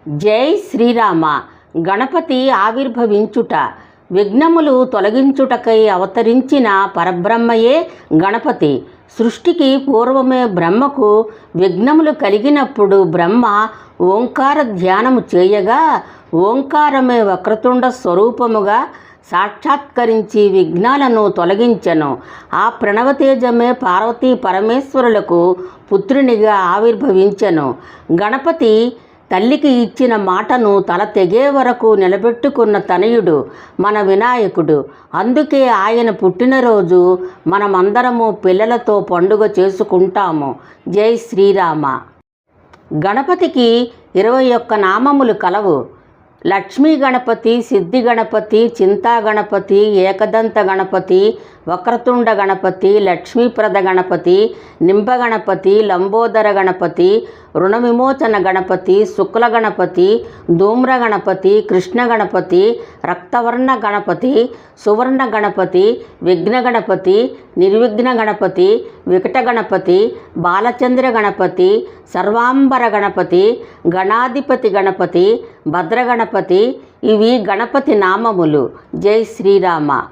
జై శ్రీరామ. గణపతి ఆవిర్భవించుట, విఘ్నములు తొలగించుటకై అవతరించిన పరబ్రహ్మయే గణపతి. సృష్టికి పూర్వమే బ్రహ్మకు విఘ్నములు కలిగినప్పుడు బ్రహ్మ ఓంకార ధ్యానము చేయగా ఓంకారమే వక్రతుండ స్వరూపముగా సాక్షాత్కరించి విఘ్నాలను తొలగించెను. ఆ ప్రణవతేజమే పార్వతీ పరమేశ్వరులకు పుత్రునిగా ఆవిర్భవించెను. గణపతి తల్లికి ఇచ్చిన మాటను తల తెగే వరకు నిలబెట్టుకున్న తనయుడు మన వినాయకుడు. అందుకే ఆయన పుట్టినరోజు మనమందరము పిల్లలతో పండుగ చేసుకుంటాము. జై శ్రీరామ. గణపతికి 21 నామములు కలవు. లక్ష్మీ గణపతి, సిద్ధి గణపతి, చింతా గణపతి, ఏకదంత గణపతి, వక్రతుండ గణపతి, లక్ష్మీప్రద గణపతి, నింబ గణపతి, లంబోదర గణపతి, రుణ విమోచన గణపతి, శుక్ల గణపతి, ధూమ్ర గణపతి, కృష్ణ గణపతి, రక్తవర్ణ గణపతి, సువర్ణ గణపతి, విఘ్న గణపతి, నిర్విఘ్న గణపతి, వికట గణపతి, బాలచంద్ర గణపతి, సర్వాంబర గణపతి, గణాధిపతి గణపతి, భద్ర గణపతి. ఇవి గణపతి నామములు. జై శ్రీరామ.